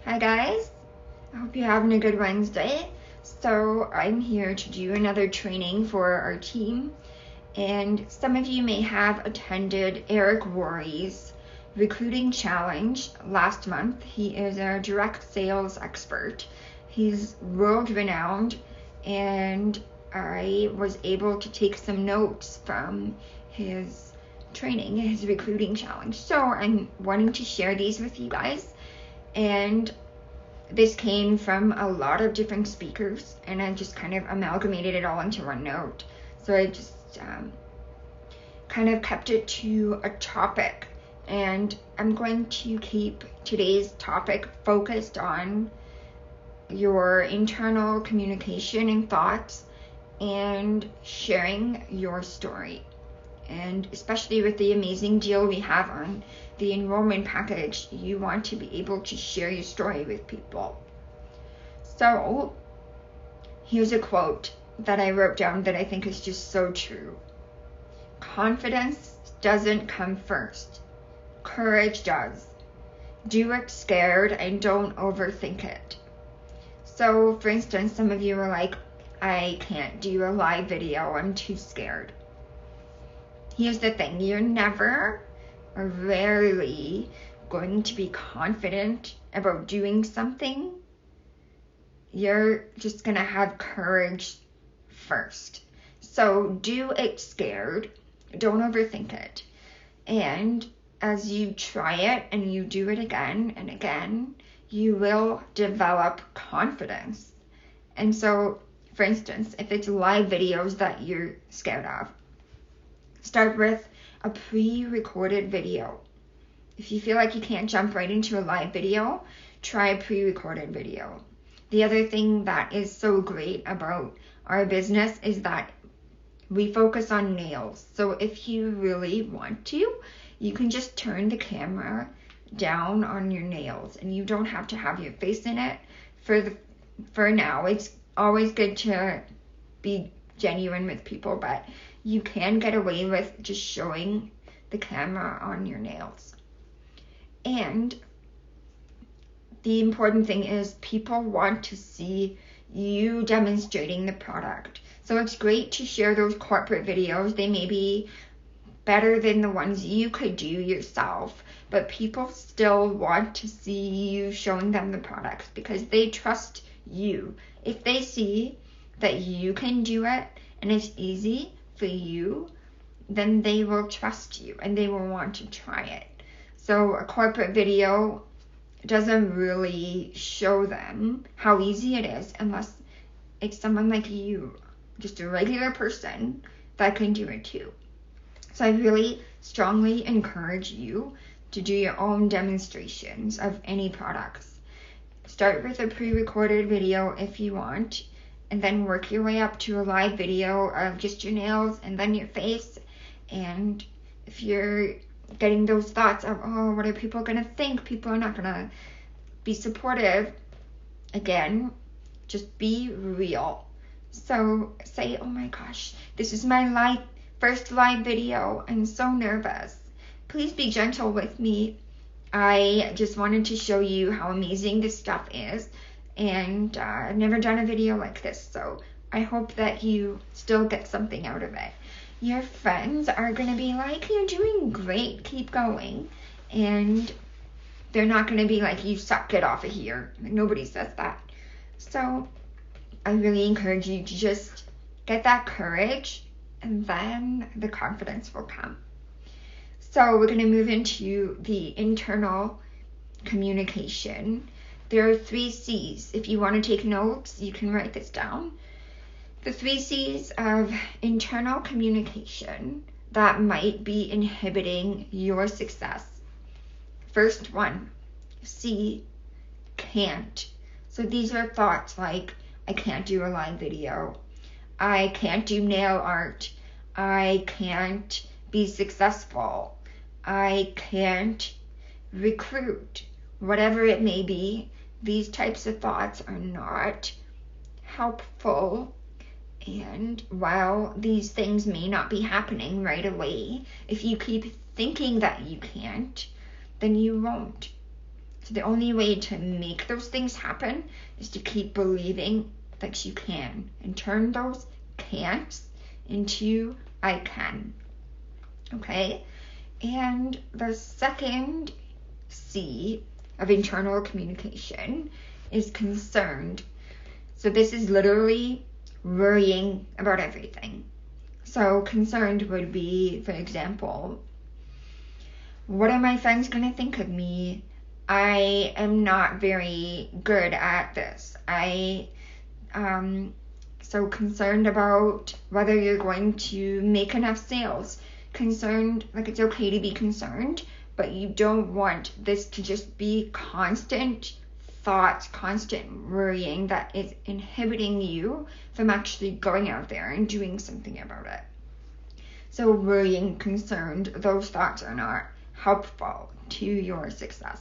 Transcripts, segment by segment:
Hi guys, I hope you're having a good Wednesday. So I'm here to do another training for our team, and some of you may have attended Eric Rory's recruiting challenge last month. He is a direct sales expert. He's world renowned, and I was able to take some notes from his training, his recruiting challenge. So I'm wanting to share these with you guys. And this came from a lot of different speakers, and I just kind of amalgamated it all into one note. So I just kind of kept it to a topic, and I'm going to keep today's topic focused on your internal communication and thoughts and sharing your story. And especially with the amazing deal we have on the enrollment package, you want to be able to share your story with people. So here's a quote that I wrote down that I think is just so true. Confidence doesn't come first. Courage does. Do it scared and don't overthink it. So for instance, some of you are like, I can't do a live video, I'm too scared. Here's the thing, you're never or rarely going to be confident about doing something. You're just gonna have courage first. So do it scared, don't overthink it. And as you try it and you do it again and again, you will develop confidence. And so, for instance, if it's live videos that you're scared of, start with a pre-recorded video. If you feel like you can't jump right into a live video, try a pre-recorded video. The other thing that is so great about our business is that we focus on nails. So if you really want to, you can just turn the camera down on your nails, and you don't have to have your face in it for now. It's always good to be genuine with people, but you can get away with just showing the camera on your nails. And the important thing is people want to see you demonstrating the product. So it's great to share those corporate videos. They may be better than the ones you could do yourself, but people still want to see you showing them the products because they trust you. If they see that you can do it and it's easy for you, then they will trust you and they will want to try it. So a corporate video doesn't really show them how easy it is unless it's someone like you, just a regular person that can do it too. So I really strongly encourage you to do your own demonstrations of any products. Start with a pre-recorded video if you want, and then work your way up to a live video of just your nails and then your face. And if you're getting those thoughts of, oh, what are people gonna think? People are not gonna be supportive. Again, just be real. So say, oh my gosh, this is my first live video. I'm so nervous. Please be gentle with me. I just wanted to show you how amazing this stuff is. And I've never done a video like this, so I hope that you still get something out of it. Your friends are going to be like, you're doing great, keep going. And they're not going to be like, you suck, get off of here. Nobody says that. So I really encourage you to just get that courage, and then the confidence will come. So we're going to move into the internal communication. There are 3 C's. If you want to take notes, you can write this down. The 3 C's of internal communication that might be inhibiting your success. First one, C, can't. So these are thoughts like, I can't do a live video. I can't do nail art. I can't be successful. I can't recruit. Whatever it may be, these types of thoughts are not helpful. And while these things may not be happening right away, if you keep thinking that you can't, then you won't. So the only way to make those things happen is to keep believing that you can and turn those can'ts into I can. Okay? And the second C of internal communication is concerned. So this is literally worrying about everything. So concerned would be, for example, what are my friends going to think of me? I am not very good at this. So concerned about whether you're going to make enough sales. Concerned, like it's okay to be concerned, but you don't want this to just be constant thoughts, constant worrying that is inhibiting you from actually going out there and doing something about it. So worrying, concerned, those thoughts are not helpful to your success.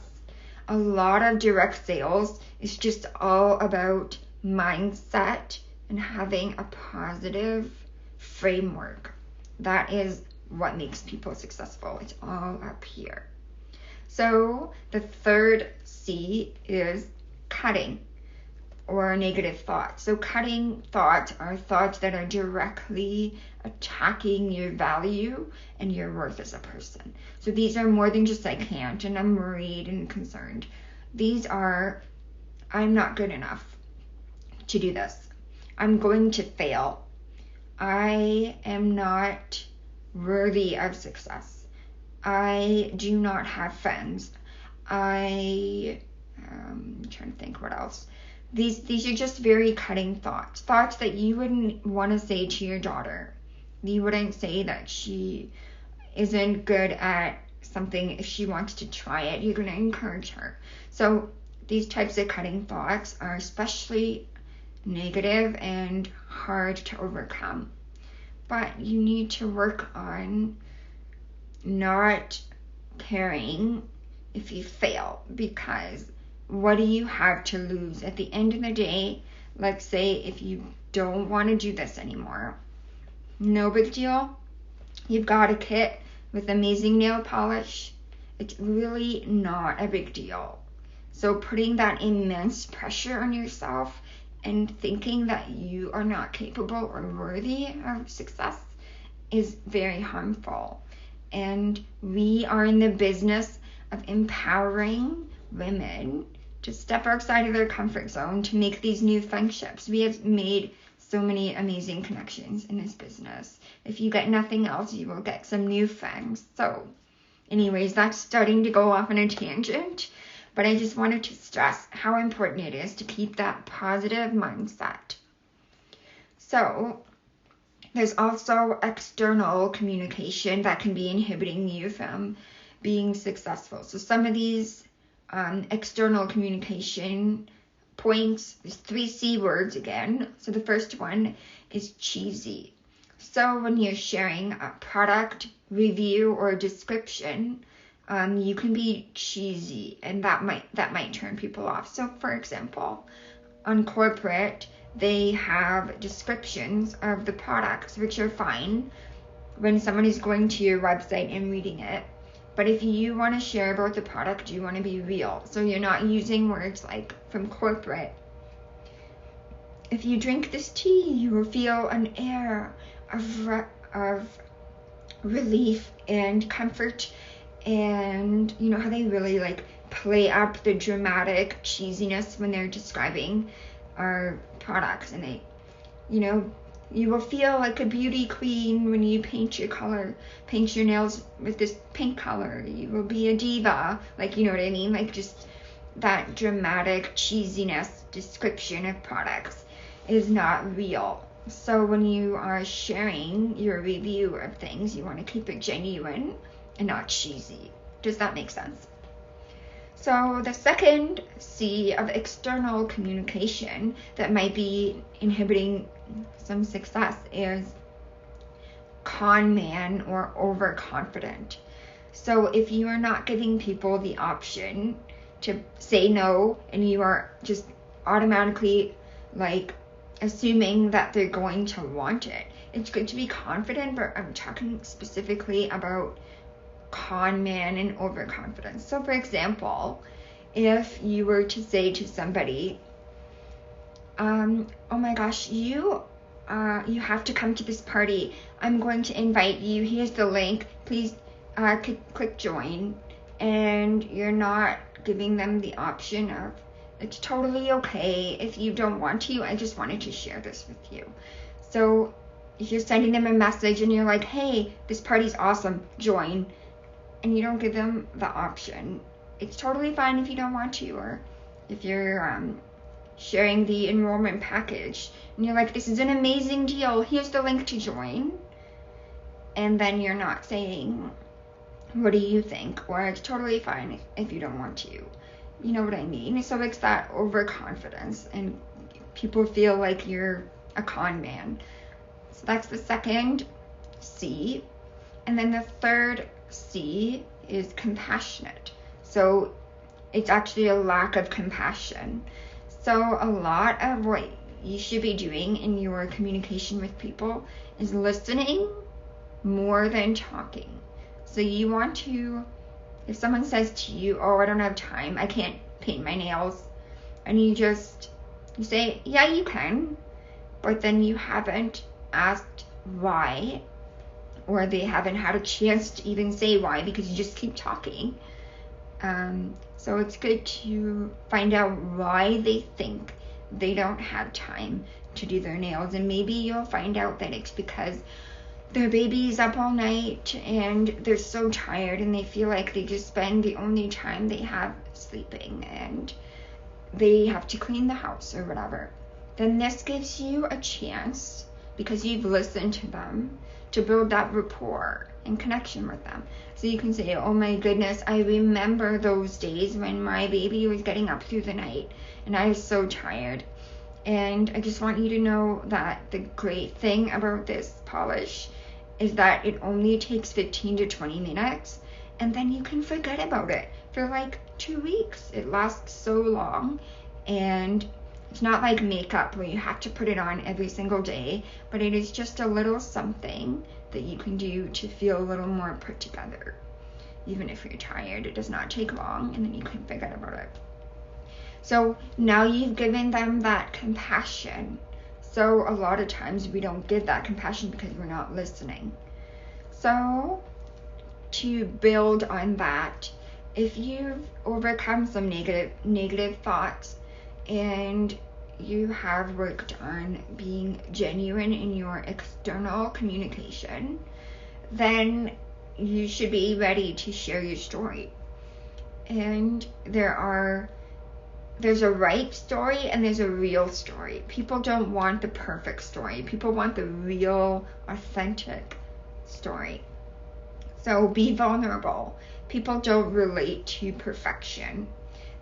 A lot of direct sales is just all about mindset and having a positive framework. That is what makes people successful. It's all up here. So the third C is cutting or negative thoughts. So cutting thoughts are thoughts that are directly attacking your value and your worth as a person. So these are more than just I can't and I'm worried and concerned. These are I'm not good enough to do this. I'm going to fail. I am not worthy of success. I do not have friends. I'm trying to think what else. These are just very cutting thoughts that you wouldn't want to say to your daughter. You wouldn't say that she isn't good at something. If she wants to try it, you're going to encourage her. So these types of cutting thoughts are especially negative and hard to overcome. But you need to work on not caring if you fail, because what do you have to lose? At the end of the day, let's say if you don't want to do this anymore, no big deal. You've got a kit with amazing nail polish. It's really not a big deal. So putting that immense pressure on yourself and thinking that you are not capable or worthy of success is very harmful. And we are in the business of empowering women to step outside of their comfort zone to make these new friendships. We have made so many amazing connections in this business. If you get nothing else, you will get some new friends. So anyways, that's starting to go off on a tangent, but I just wanted to stress how important it is to keep that positive mindset. So there's also external communication that can be inhibiting you from being successful. So some of these external communication points, there's 3 C words again. So the first one is cheesy. So when you're sharing a product review or description, you can be cheesy, and that might turn people off. So for example, on corporate, they have descriptions of the products, which are fine when someone is going to your website and reading it. But if you want to share about the product, you want to be real. So you're not using words like from corporate. If you drink this tea, you will feel an air of relief and comfort. And you know how they really like play up the dramatic cheesiness when they're describing our products, and they, you know, you will feel like a beauty queen when you paint your nails with this pink color. You will be a diva, like, you know what I mean? Like just that dramatic cheesiness description of products is not real. So when you are sharing your review of things, you want to keep it genuine and not cheesy. Does that make sense? So the second C of external communication that might be inhibiting some success is Conman or overconfident. So if you are not giving people the option to say no, and you are just automatically like assuming that they're going to want it, it's good to be confident, but I'm talking specifically about Conman and overconfidence. So for example, if you were to say to somebody, oh my gosh, you have to come to this party. I'm going to invite you. Here's the link. Please click join. And you're not giving them the option of, it's totally okay if you don't want to. I just wanted to share this with you. So if you're sending them a message and you're like, hey, this party's awesome, join, and you don't give them the option, it's totally fine if you don't want to. Or if you're sharing the enrollment package and you're like, this is an amazing deal, here's the link to join, and then you're not saying, what do you think? Or it's totally fine if you don't want to. You know what I mean? So it's that overconfidence, and people feel like you're a con man. So that's the second C. And then the third C is compassionate. So it's actually a lack of compassion. So a lot of what you should be doing in your communication with people is listening more than talking. So you want to, if someone says to you, oh, I don't have time, I can't paint my nails, and you say, yeah, you can, but then you haven't asked why, or they haven't had a chance to even say why because you just keep talking. So it's good to find out why they think they don't have time to do their nails, and maybe you'll find out that it's because their baby's up all night and they're so tired and they feel like they just spend the only time they have sleeping and they have to clean the house or whatever. Then this gives you a chance, because you've listened to them, to build that rapport and connection with them. So you can say, oh my goodness, I remember those days when my baby was getting up through the night and I was so tired. And I just want you to know that the great thing about this polish is that it only takes 15 to 20 minutes, and then you can forget about it for like 2 weeks. It lasts so long, and it's not like makeup where you have to put it on every single day, but it is just a little something that you can do to feel a little more put together. Even if you're tired, it does not take long, and then you can forget about it. So now you've given them that compassion. So a lot of times we don't give that compassion because we're not listening. So to build on that, if you've overcome some negative thoughts and you have worked on being genuine in your external communication, then you should be ready to share your story. And there's a right story and there's a real story. People don't want the perfect story. People want the real, authentic story. So be vulnerable. People don't relate to perfection.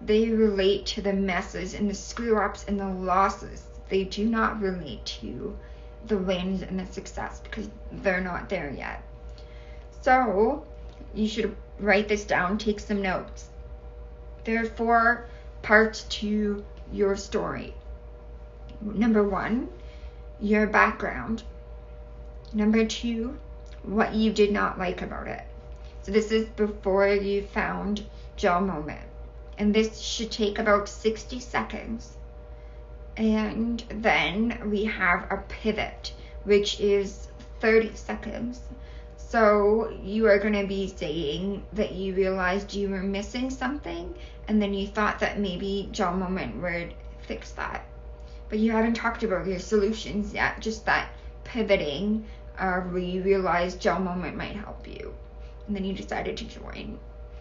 They relate to the messes and the screw-ups and the losses. They do not relate to the wins and the success because they're not there yet. So you should write this down, take some notes. There are 4 parts to your story. Number 1, your background. Number 2, what you did not like about it. So this is before you found GelMoment. And this should take about 60 seconds. And then we have a pivot, which is 30 seconds. So you are going to be saying that you realized you were missing something, and then you thought that maybe GelMoment would fix that. But you haven't talked about your solutions yet, just that pivoting where you realized GelMoment might help you. And then you decided to join.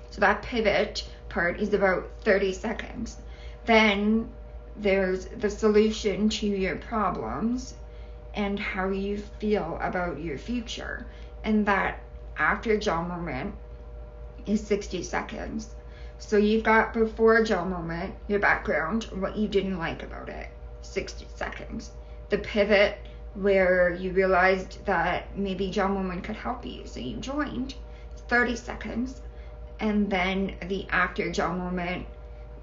So that pivot part is about 30 seconds. Then there's the solution to your problems and how you feel about your future. And that after GelMoment is 60 seconds. So you've got before GelMoment, your background, what you didn't like about it, 60 seconds. The pivot where you realized that maybe GelMoment could help you, so you joined, 30 seconds. And then the after GelMoment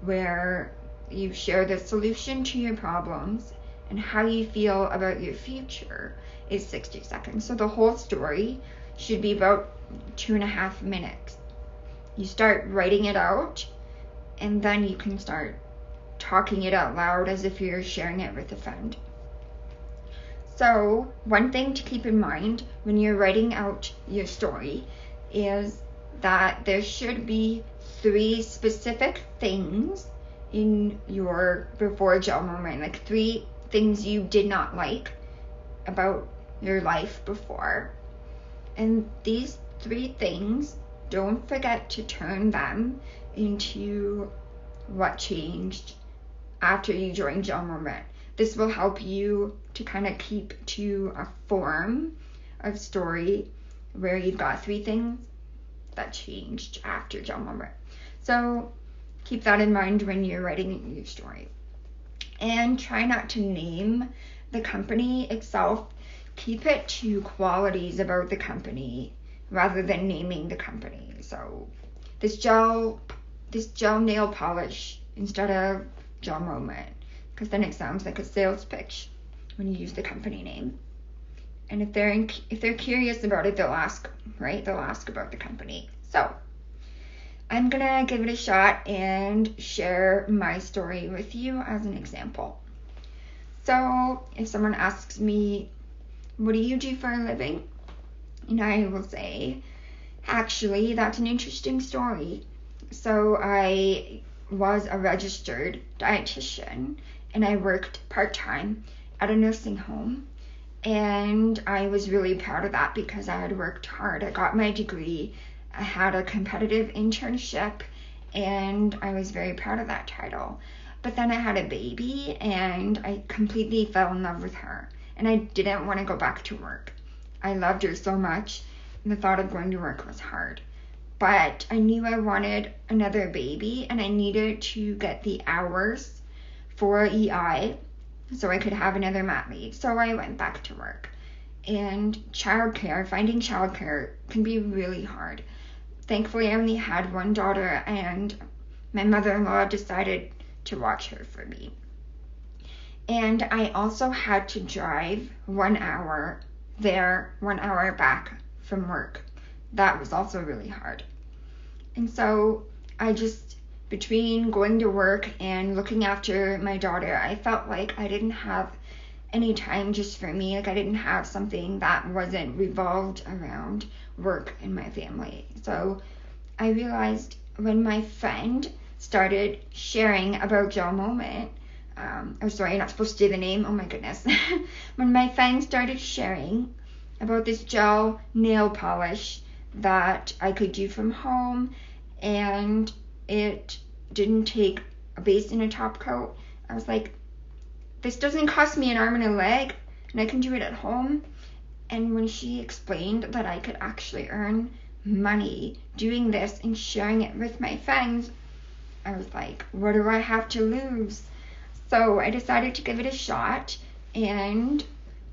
where you share the solution to your problems and how you feel about your future is 60 seconds. So the whole story should be about 2.5 minutes. You start writing it out and then you can start talking it out loud as if you're sharing it with a friend. So one thing to keep in mind when you're writing out your story is that there should be 3 specific things in your before gel moment, like 3 things you did not like about your life before. And these 3 things, don't forget to turn them into what changed after you joined GelMoment. This will help you to kind of keep to a form of story where you've got 3 things that changed after GelMoment. So keep that in mind when you're writing your story. And try not to name the company itself. Keep it to qualities about the company rather than naming the company. So this gel nail polish instead of GelMoment, because then it sounds like a sales pitch when you use the company name. And if they're curious about it, they'll ask, right? They'll ask about the company. So I'm gonna give it a shot and share my story with you as an example. So if someone asks me, what do you do for a living? And I will say, actually, that's an interesting story. So I was a registered dietitian and I worked part-time at a nursing home. And I was really proud of that because I had worked hard. I got my degree. I had a competitive internship and I was very proud of that title. But then I had a baby and I completely fell in love with her. And I didn't want to go back to work. I loved her so much and the thought of going to work was hard. But I knew I wanted another baby and I needed to get the hours for EI so I could have another mat leave. So I went back to work. And finding childcare can be really hard. Thankfully, I only had one daughter and my mother-in-law decided to watch her for me. And I also had to drive 1 hour there, 1 hour back from work. That was also really hard. And so between going to work and looking after my daughter, I felt like I didn't have any time just for me. Like I didn't have something that wasn't revolved around work and my family. So I realized when my friend started sharing about GelMoment, sorry, I'm not supposed to say the name, oh my goodness. When my friend started sharing about this gel nail polish that I could do from home and it didn't take a base and a top coat, I was like, this doesn't cost me an arm and a leg and I can do it at home. And when she explained that I could actually earn money doing this and sharing it with my friends, I was like, what do I have to lose? So I decided to give it a shot, and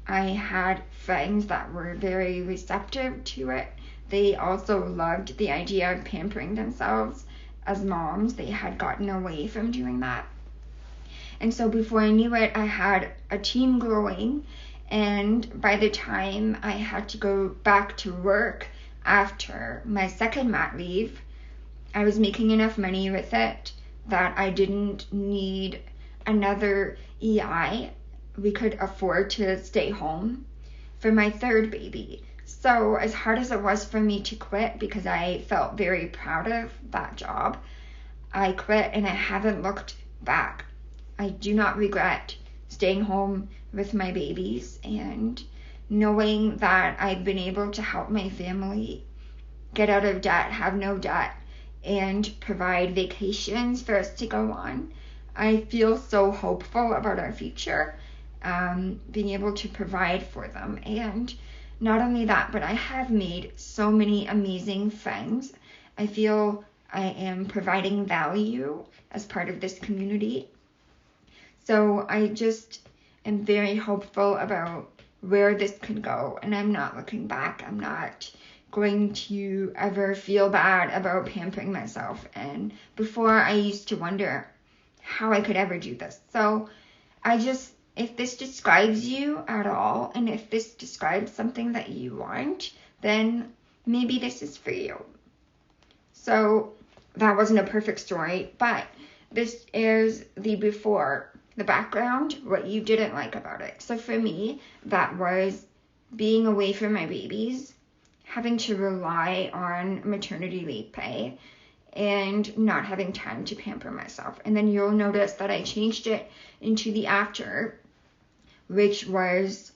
I had friends that were very receptive to it. They also loved the idea of pampering themselves as moms. They had gotten away from doing that. And so before I knew it, I had a team growing, and by the time I had to go back to work after my second mat leave, I was making enough money with it that I didn't need another EI. We could afford to stay home for my third baby. So as hard as it was for me to quit, because I felt very proud of that job, I quit and I haven't looked back. I do not regret staying home with my babies and knowing that I've been able to help my family get out of debt, have no debt, and provide vacations for us to go on. I feel so hopeful about our future, being able to provide for them. And not only that, but I have made so many amazing friends. I feel I am providing value as part of this community. So I just am very hopeful about where this could go, and I'm not looking back. I'm not going to ever feel bad about pampering myself. And before, I used to wonder how I could ever do this. So if this describes you at all, and if this describes something that you want, then maybe this is for you. So that wasn't a perfect story, but this is the before, the background, what you didn't like about it. So for me, that was being away from my babies, having to rely on maternity leave pay, and not having time to pamper myself. And then you'll notice that I changed it into the after, which was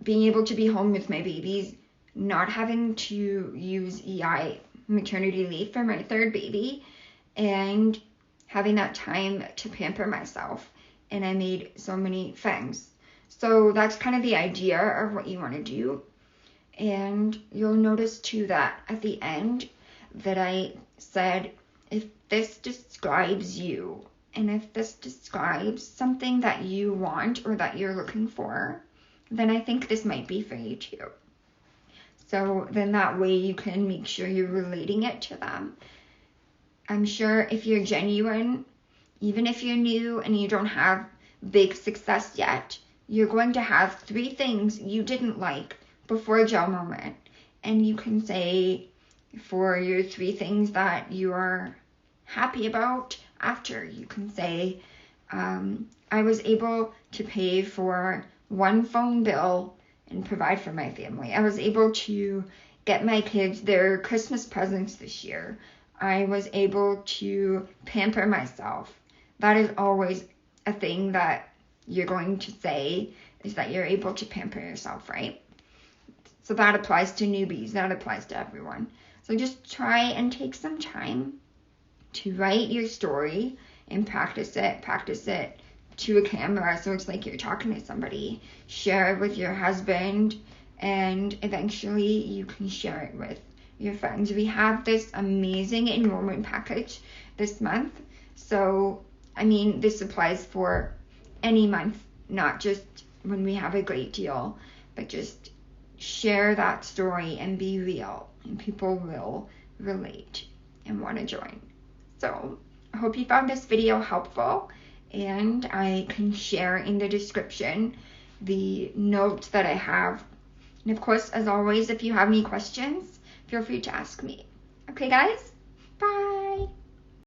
being able to be home with my babies, not having to use EI, maternity leave, for my third baby, and having that time to pamper myself. And I made so many things. So that's kind of the idea of what you want to do. And you'll notice too that at the end that I said, if this describes you, and if this describes something that you want or that you're looking for, then I think this might be for you too. So then that way you can make sure you're relating it to them. I'm sure if you're genuine, even if you're new and you don't have big success yet, you're going to have 3 things you didn't like before GelMoment. And you can say for your 3 things that you are happy about after, you can say, I was able to pay for 1 phone bill and provide for my family. I was able to get my kids their Christmas presents this year. I was able to pamper myself. That is always a thing that you're going to say, is that you're able to pamper yourself, right? So that applies to newbies. That applies to everyone. So just try and take some time to write your story and practice it to a camera, so it's like you're talking to somebody. Share it with your husband, and eventually you can share it with your friends. We have this amazing enrollment package this month. So, I mean, this applies for any month, not just when we have a great deal, but just share that story and be real, and people will relate and want to join. So, I hope you found this video helpful, and I can share in the description the notes that I have. And of course, as always, if you have any questions, feel free to ask me. Okay, guys? Bye!